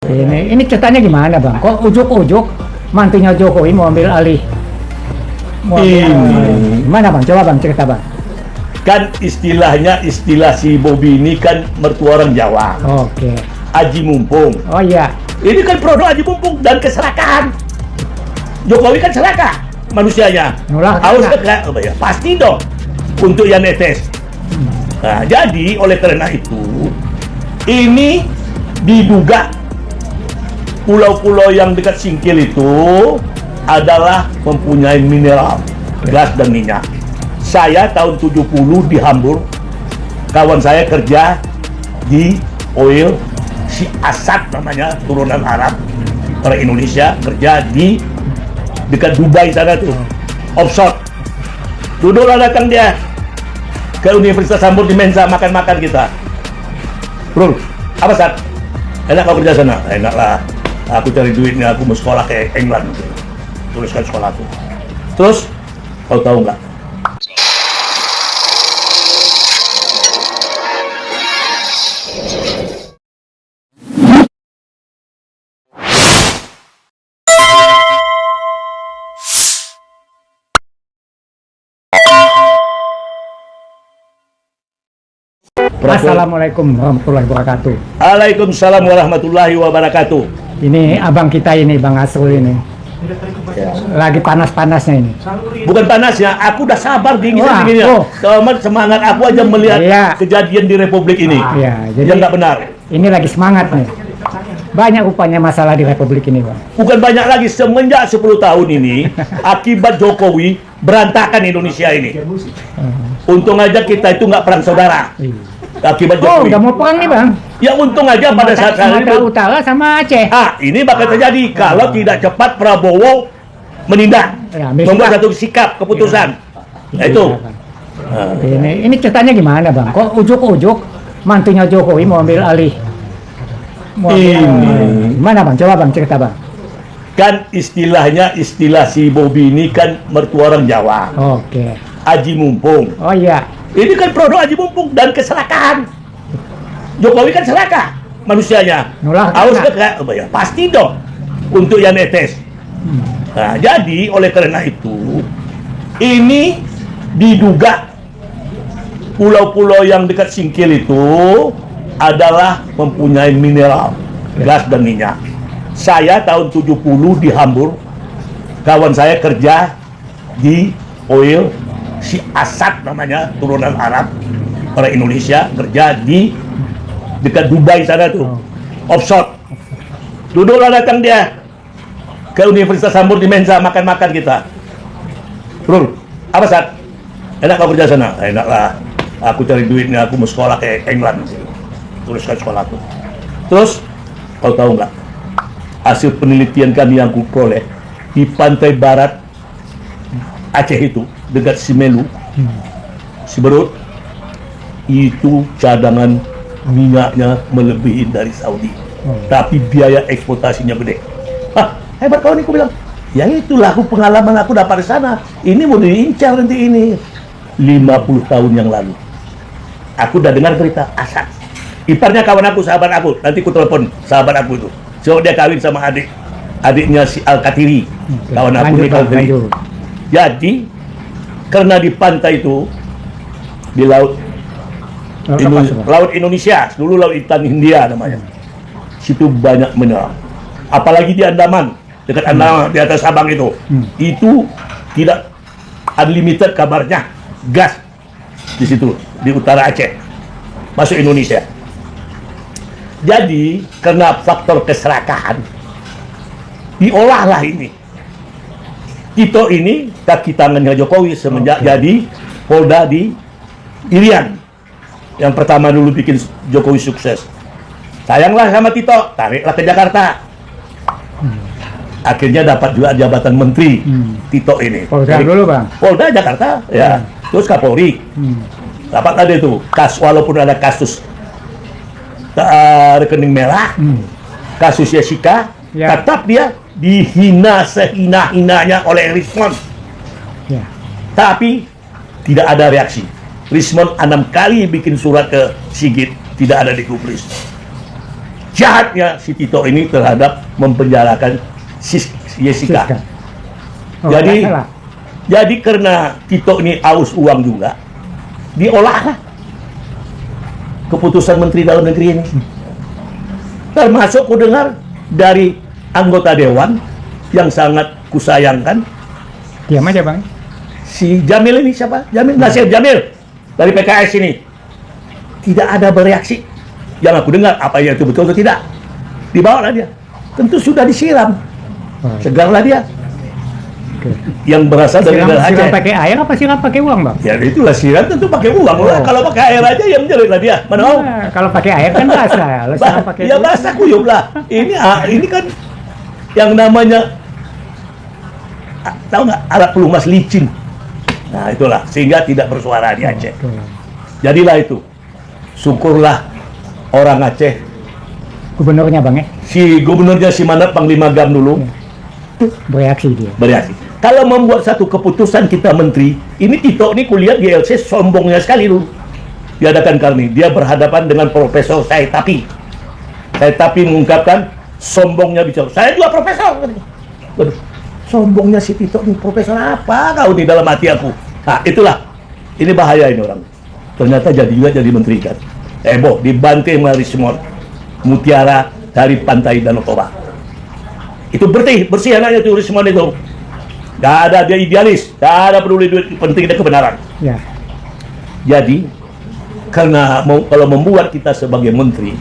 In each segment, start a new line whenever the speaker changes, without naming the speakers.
Ini ceritanya gimana bang? Kok ujuk-ujuk mantunya Jokowi mau ambil alih? Gimana bang? Coba bang cerita bang.
Kan istilahnya istilah si Bobi ini kan mertua orang Jawa.
Oke.
Aji mumpung.
Oh iya.
Ini kan produk aji mumpung dan keserakahan. Jokowi kan serakah manusianya. Harus ya, pasti dong untuk yang netes. Nah, jadi oleh karena itu ini diduga pulau-pulau yang dekat Singkil itu adalah mempunyai mineral, gas dan minyak. Saya tahun 70 di Hamburg, kawan saya kerja di oil, si Asad namanya, turunan Arab, orang Indonesia, kerja di dekat Dubai sana tuh, offshore. Duduklah datang dia ke Universitas Hamburg di Mensa, makan-makan kita. Bro, apa Sat? Enak kau kerja sana? Enak lah. Aku cari duitnya, aku mau sekolah ke England. Tuliskan sekolah aku. Terus, kau tahu nggak?
Assalamualaikum warahmatullahi wabarakatuh.
Waalaikumsalam warahmatullahi wabarakatuh.
Ini abang kita ini Bang Asrul ini.
Ya.
Lagi panas-panasnya ini.
Bukan panasnya, aku udah sabar dingin-dinginnya. Semangat aku aja melihat kejadian di Republik ini.
Jadi
yang nggak benar.
Ini lagi semangat nih. Banyak rupanya masalah di Republik ini, Bang.
Bukan banyak lagi, semenjak 10 tahun ini akibat Jokowi berantakan Indonesia ini. Untung aja kita itu nggak perang saudara. Akibat Jokowi.
Udah mau perang nih Bang.
Ya untung aja pada saat ini
Utara sama Aceh.
Ini bakal terjadi kalau tidak cepat Prabowo menindak, membuat satu sikap keputusan. Itu.
Ini ceritanya gimana Bang? Kok ujuk-ujuk mantunya Jokowi mau ambil alih? Gimana Bang? Coba Bang cerita Bang.
Kan istilahnya istilah si Bobi ini kan mertua orang Jawa.
Oke.
Aji mumpung.
Oh iya.
Ini kan produk aji mumpung dan keserakahan. Jokowi kan serakah manusianya. Harus ya, pasti dong untuk yang netes. Nah, jadi oleh karena itu ini diduga pulau-pulau yang dekat Singkil itu adalah mempunyai mineral, gas dan minyak. Saya tahun 70 di Hamburg, kawan saya kerja di oil, si Asad namanya, turunan Arab, orang Indonesia, kerja di dekat Dubai sana tuh, offshore. Duduklah datang dia ke Universitas Hamburg di Mensa, makan-makan kita. Bro, apa Sat? Enak kau kerja sana? Enak lah. Aku cari duitnya, aku mau sekolah ke England. Tuliskan sekolah aku. Terus, kau tahu nggak? Hasil penelitian kami yang aku peroleh di pantai barat Aceh itu, dekat Simelu, Siberut, itu cadangan minyaknya melebihi dari Saudi. Tapi biaya eksploitasinya gede. Hebat kau nih, aku bilang. Ya itulah aku pengalaman aku dapat di sana. Ini mau diincar nanti ini. 50 tahun yang lalu. Aku udah dengar berita Asad. Iparnya kawan aku, sahabat aku. Nanti aku telepon sahabat aku itu. So dia kawin sama adiknya si Al-Katiri. Kawan aku nih Al-Katiri. Jadi karena di pantai itu di laut Indonesia, dulu laut Ikan Hindia namanya, situ banyak mineral. Apalagi di Andaman, dekat Andaman di atas Sabang itu tidak unlimited kabarnya gas di situ di utara Aceh masuk Indonesia. Jadi karena faktor keserakahan diolahlah ini. Tito ini kaki tangannya Jokowi semenjak jadi Polda di Irian. Yang pertama dulu bikin Jokowi sukses. Sayanglah sama Tito, tariklah ke Jakarta. Akhirnya dapat juga jabatan menteri Tito ini.
Polda dulu Bang.
Polda Jakarta, ya. Terus Kapolri. Dapat ada itu. Walaupun ada kasus rekening merah, kasus Jessica, tetap dia dihina sehina-hinanya oleh Rismon. Tapi tidak ada reaksi. Rismon 6 kali bikin surat ke Sigit, tidak ada digubris. jahatnya si Tito ini terhadap mempenjarakan Jessica.
Oh,
Jadi karena Tito ini aus uang juga, diolahlah keputusan Menteri Dalam Negeri ini. Termasuk ku dengar dari anggota Dewan yang sangat kusayangkan.
Diam aja Bang.
Si Jamil ini siapa? Nasir Jamil dari PKS ini. Tidak ada bereaksi. Yang aku dengar, apa yang itu betul atau tidak. Dibawalah dia. Tentu sudah disiram. Segarlah dia. Yang berasal dari Aceh.
Siram pakai air apa siram pakai uang Bang?
Ya itulah siram tentu pakai uang lah. Kalau pakai air aja ya menjerit lah dia. Mana mau?
Kalau pakai air kan basah. Kalau siram pakai
ya basah kuyup lah. Ini kan yang namanya tahu nggak alat pelumas licin. Nah itulah sehingga tidak bersuara di Aceh. Jadilah itu. Syukurlah orang Aceh.
Gubernurnya Bang ya?
Si gubernurnya si Manap Panglima Gam dulu.
Bereaksi dia.
Bereaksi. Kalau membuat satu keputusan kita menteri, ini Tito ini kuliah di LC sombongnya sekali dulu. Diadakan kali dia berhadapan dengan Profesor Said Tapi. Said Tapi mengungkapkan sombongnya bicara. Saya juga profesor. Waduh, sombongnya si Tito ini profesor apa kau di dalam hati aku? Nah itulah. Ini bahaya ini orang. Ternyata jadi menteri kan. Dibanting melalui Simon Mutiara dari pantai Danau Toba. Itu bersih anaknya itu Rismon itu. Gak ada dia idealis, gak ada peduli duit, penting ada kebenaran.
Ya.
Jadi karena kalau membuat kita sebagai menteri,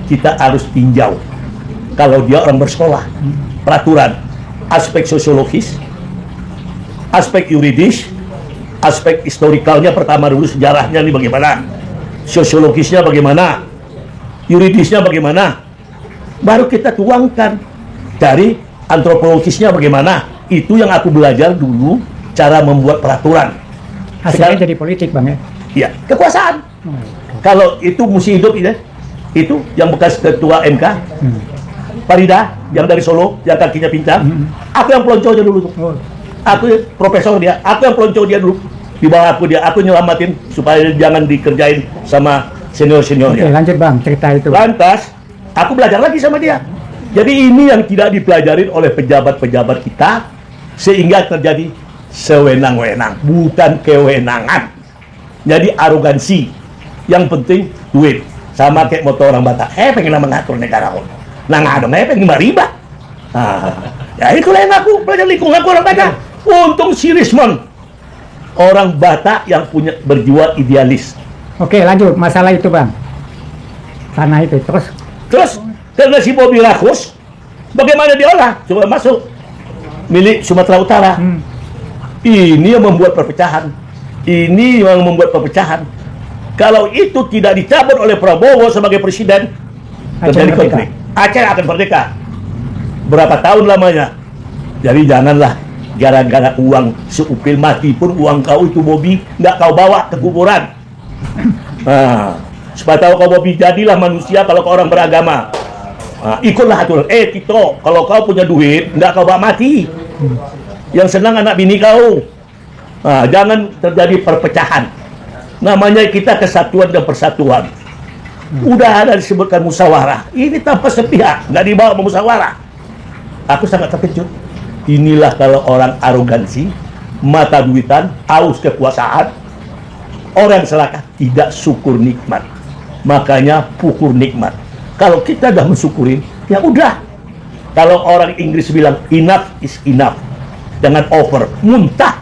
kita harus tinjau. Kalau dia orang bersekolah, peraturan, aspek sosiologis, aspek yuridis, aspek historikalnya pertama dulu sejarahnya ini bagaimana, sosiologisnya bagaimana, yuridisnya bagaimana, baru kita tuangkan dari antropologisnya bagaimana. Itu yang aku belajar dulu cara membuat peraturan.
Hasilnya jadi politik Bang ya?
Iya, kekuasaan. Kalau itu mesti hidup ya. Itu yang bekas ketua MK, Farida yang dari Solo, yang kakinya pincang. Aku yang pelonco aja dulu tuh. Aku profesor dia, aku yang pelonco dia dulu. Di bawah aku dia, aku nyelamatin supaya jangan dikerjain sama senior-seniornya.
Oke, lanjut Bang, cerita itu.
Lantas, aku belajar lagi sama dia. Jadi ini yang tidak dipelajarin oleh pejabat-pejabat kita, sehingga terjadi sewenang-wenang, bukan kewenangan. Jadi arogansi. Yang penting duit. Sama kayak motor orang Batak. Pengen mengatur negara. Nah ngadong, pengen riba. Ya itulah yang aku belajar lingkungan orang Batak. Untung si Rismon, orang Batak yang punya berjiwa idealis.
Oke, lanjut masalah itu Bang. Tanah itu terus karena si Bobby Rakus, bagaimana diolah? Coba masuk milik Sumatera Utara. Ini yang membuat perpecahan. Ini yang membuat perpecahan. Kalau itu tidak dicabut oleh Prabowo sebagai presiden, terjadi konflik. Aceh akan merdeka. Berapa tahun lamanya? Jadi janganlah gara-gara uang seupil mati pun uang kau itu Bobby nggak kau bawa ke kuburan. Supaya tahu kau Bobby, jadilah manusia kalau kau orang beragama. Ikutlah aturan. Tito, kalau kau punya duit, nggak kau bawa mati. Yang senang anak bini kau. Jangan terjadi perpecahan. Namanya kita kesatuan dan persatuan. Udah ada disebutkan musyawarah. Ini tanpa sepihak, nggak dibawa musyawarah. Aku sangat terkejut. Inilah kalau orang arogansi, mata duitan, aus kekuasaan, orang serakah tidak syukur nikmat. Makanya pukul nikmat. Kalau kita dah mensyukuri, ya udah. Kalau orang Inggris bilang enough is enough, jangan over, muntah.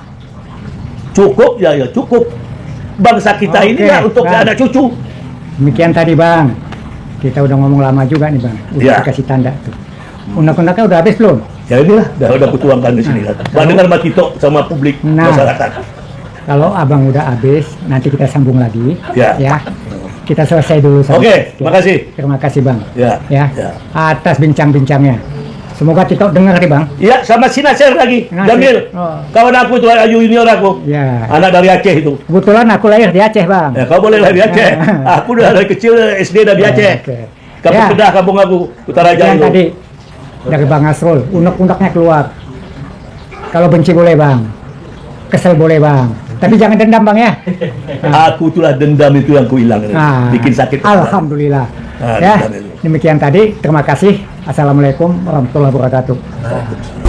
Cukup ya cukup. Bangsa kita ini ya untuk anak cucu. Demikian tadi Bang. Kita udah ngomong lama juga nih Bang. Udah dikasih tanda tuh. Undang-undangnya udah habis belum?
Ya inilah, udah kutuangkan di sini. Dengan Mas Tito sama publik masyarakat.
Kalau Abang udah habis, nanti kita sambung lagi. Ya. Kita selesai dulu.
Oke, makasih.
Terima kasih Bang.
Ya.
Atas bincang-bincangnya. Semoga Tito dengar nih Bang.
Iya, sama si Nasir lagi. Jamil. Kawan aku itu Ayu Junior aku.
Ya.
Anak dari Aceh itu.
Kebetulan aku lahir di Aceh Bang.
Ya, kau boleh lahir di Aceh. Aku udah dari kecil SD dari Aceh. Kampung Kedah, kampung aku, Utara Jaya itu.
Tadi dari Bang Asrul, unek-uneknya keluar. Kalau benci boleh Bang. Kesel boleh Bang. Tapi jangan dendam Bang ya.
Aku itulah dendam itu yang ku hilang. Bikin sakit.
Alhamdulillah.
Ya.
Demikian tadi, terima kasih. Assalamualaikum warahmatullahi wabarakatuh.